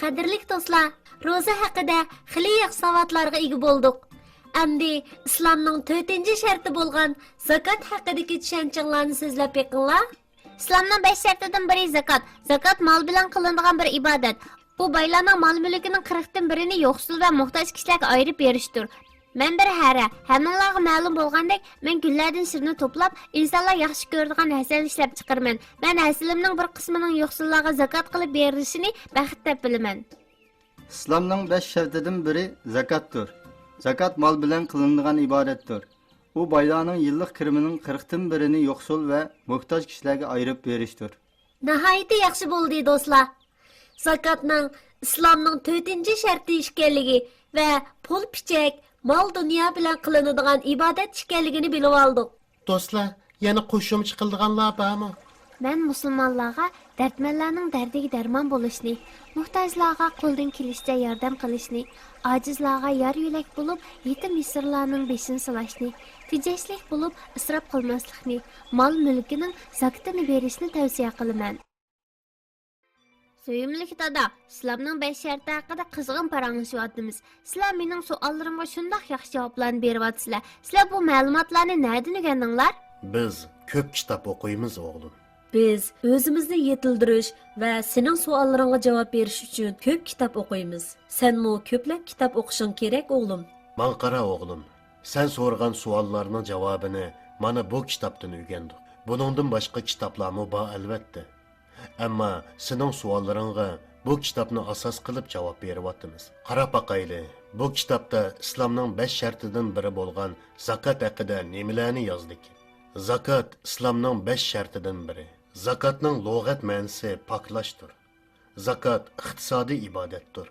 Qadrlik do'stlar, roza haqida xili yoq savatlarga ega bo'ldik. Endi islomning 4-sharti bo'lgan zakot haqidagi tushunchalarni so'zlab beqinglar. İslamның 5 şartından biri zakat. Zakat mal bilan qilinadigan bir ibodat. Bu baylarning mol-mulkining 40dan birini yo'qsul va muhtoj kishilarga ayirib berishdir. Men bir hara, hammalarga ma'lum bo'lgandek, men gullardan shirni to'plab, insonlar yaxshi ko'radigan hasal ishlab chiqarman. Men hasilimning bir qismining yo'qsullarga zakat qilib berishini baxt deb bilaman. İslamның 5 şartından biri zakatdır. Zakat mal bilan qilinadigan ibodatdir. U baylarning yillik kirimining 40dan birini yo'qsul va muhtoj kishilarga ayirib berishdir. Nihoyatda yaxshi bo'ldi do'stlar. Zakotning islomning 4-sharti ekanligi va pul pichak, mal dunyo bilan qilinadigan ibodat ekanligini bilib oldik. Do'stlar, yana qo'shimcha qildiganlar bormi? Men musulmonlarga dardmanlarning dardiga darmon bo'lishni, muhtojlarga qo'ldan kelishicha yordam qilishni, ojizlarga yor yo'lak bo'lib, yetim misrlarning beshini silashni, tejashlik bo'lib, isrof qilmaslikni, mol-mulkining zakotini berishni tavsiya qilaman. Suyimlik dada, İslamның 5 sharti haqida qizg'in paranglashayotimiz. Sizlar mening savollarimga shunday yaxshi javoblarni beryapsizlar. Sizlar bu ma'lumotlarni nereden o'rgandinglar? Biz ko'p kitob o'qiymiz, o'g'lim. Biz o'zimizni yetildirish va sening savollaringga javob berish uchun ko'p kitob o'qiymiz. Senmi ko'plab kitob o'qishing kerak, o'g'lim. Man qara, o'g'lim. Sen so'rgan savollarning javobini mana bu kitobdan o'rgandik. Buningdan boshqa kitoblarmi bor albatta. Ammo sening savollaringga bu kitobni asos qilib javob beryapmiz. Qarab boqayli. Bu kitobda islomning 5 shartidan biri bo'lgan zakot haqida nimalarni yozdik? Zakot islomning 5 shartidan biri. Zakotning lug'at ma'nosi poklashdir. Zakot iqtisodiy ibodatdir.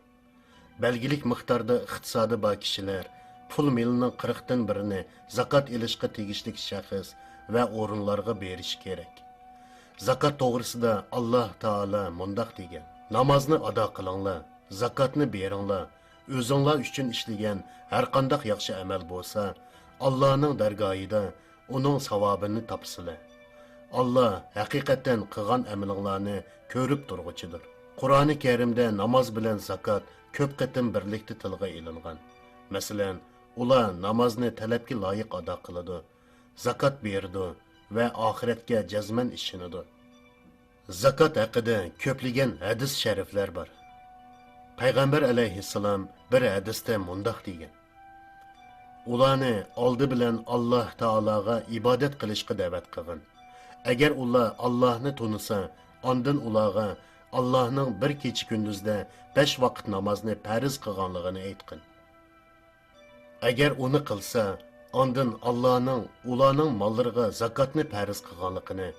Belgilik miqdorda iqtisodi bor kishilar pul milining 40dan birini zakot ilishga tegishli shaxs va o'rinlarga berish kerak. Zakot to'g'risida Alloh taolo mundaq degan: namozni ado qilinglar, zakotni beringlar. O'zinglar uchun ishlagan har qanday yaxshi amal bo'lsa, Allohning dargohida uning savobini topsizlar. Alloh haqiqatan qilgan amalinglarni ko'rib turg'uchidir. Qur'oni Karimda namoz bilan zakot ko'p qatim birlikda tilga ilingan. Masalan, ular namozni talabga loyiq ado qiladi, zakot berdi va oxiratga jazman ishlanadi. Zakot haqida ko'plagan hadis shariflar bor. Payg'ambar alayhissalom bir hadisda mundaq degan: ularni oldi bilan Alloh taologa ibodat qilishga da'vat qilgan. Agar ular Allohni tunisa, ondan ularga Allohning bir kecha kunduzda 5 vaqt namozni farz qilganligini aytgan. Agar uni qilsa, ondan Allohning ularning mollariga zakotni farz qilganligini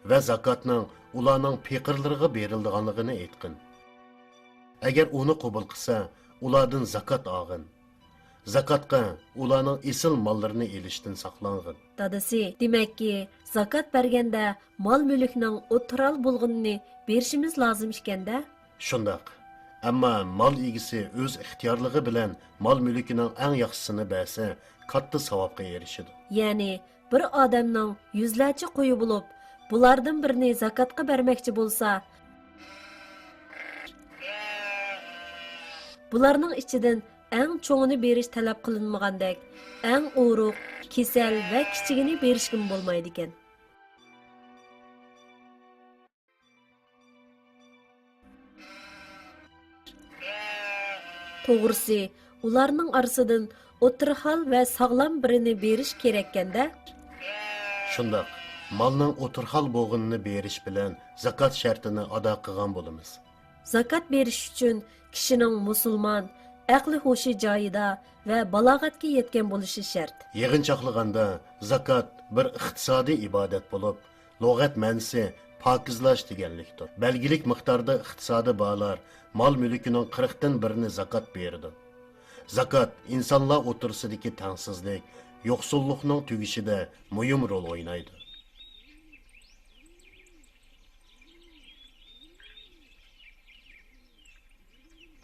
va zakotning ularning faqirlariga berilganligini aytgan. Agar uni qabul qilsa, ulardan zakot olgin. Zakotga ularning esil mollarini elishdan saqlangan. Dadasi, demakki, zakot berganda mol-mulkning o'tiral bo'lganini berishimiz lozim ekanda? Shundoq. Ammo mol egisi o'z ixtiyorligi bilan mol-mulkining eng yaxshisini bersa, katta savobga erishadi. Ya'ni bir odamning yuzlarcha qo'yi bo'lib, bulardan birini zakotga bermoqchi bo'lsa, bularning ichidan eng cho'ngini berish talab qilinmagandek, eng o'ruq, kasal va kichigini berishga bo'lmaydi ekan. To'g'risi, ularning orasidan o'tirhal va sog'lom birini berish kerak ekanda? Shundoq, molning o'tirhal bo'lganini berish bilan zakot shartini ado qilgan bo'lamiz. Zakot berish uchun kishining musulmon, aqli hushi joyida va balog'atga yetgan bo'lishi shart. Yig'inchoqliganda zakot bir iqtisodiy ibodat bo'lib, lug'at ma'nosi pokizlash deganlikdir. Belgilik miqdorda iqtisodi borlar mol-mulkining 40dan birini zakot berdi. Zakot insonlar o'tirsidagi tengsizlik, yo'qsullikning tugishida muhim rol o'ynaydi.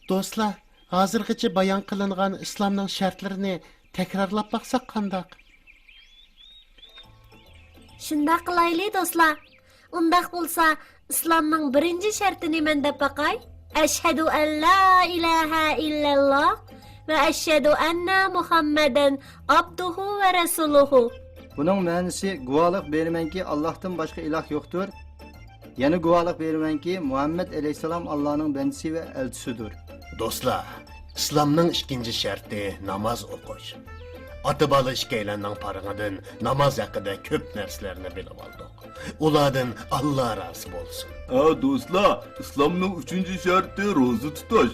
Do'stlar, hozirgacha bayon qilingan islomning shartlarini takrorlab baqsaq qandoq? Shunda qilaylik do'stlar. Undaq bo'lsa, islomning 1-sharti nima deb baqay? Eşhedü en la ilahe illallah ve eşhedü enne Muhammeden abduhu ve resuluhu. Bunun ma'nosi guvohlik beramanki Allohdan boshqa iloh yo'qdir. Yana guvohlik beramanki Muhammad alayhissalom Allohning bandasi va elchisidir. Do'stlar, islomning ikkinchi sharti namoz o'qish. Ota-bola ikkalanning parig'idan namoz haqida ko'p narsalarni bilib oldik. Ulardan Alloh rozi bo'lsin. Do'stlar, islomning 3-sharti roza tutish.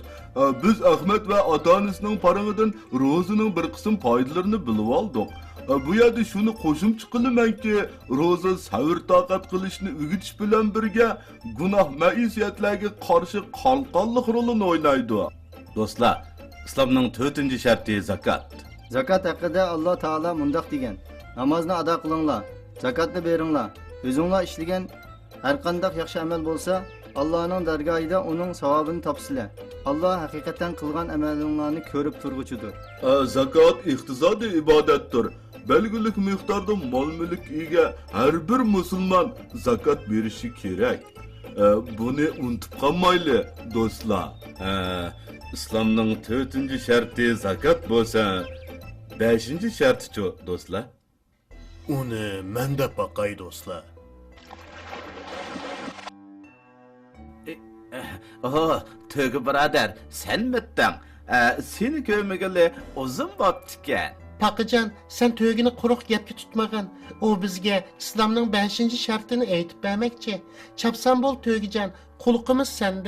Biz Ahmad va ota-onasining parig'idan rozaning bir qism foydalarini bilib oldik. Bu yerda shuni qo'shimcha qilamanki, roza sabr toqat qilishni o'rgatish bilan birga gunoh maisiyatlarga qarshi qalqonliq rolini o'ynaydi. Do'stlar, islomning 4-sharti zakot. Zakat haqida Alloh taolo mundoq degan: namozni ado qilinglar, zakotni beringlar. O'zinglar ishlagan har qanday yaxshi amal bo'lsa, Allohning dargohida uning savobini topsizlar. Alloh haqiqatan qilgan amalinglarni ko'rib turguchidir. Zakot iqtisodiy ibodatdir. Belgilik miqdorda mol-mulk ega har bir musulmon zakot berishi kerak. Buni unutib qolmayli, do'stlar. Islomning 4-sharti zakot bo'lsa, 5-sharti-chu, do'stlar? Uni menda boqay do'stlar. To'g'i birodar, sen mitding? Seni ko'rmagili o'zim bo'ptikan. Paqijon, sen to'gini quruq gapga tutmagan. U bizga islomning 5-shartini aytib bermoqchi. Chapsan bo'l to'gijon, qulqimiz senda.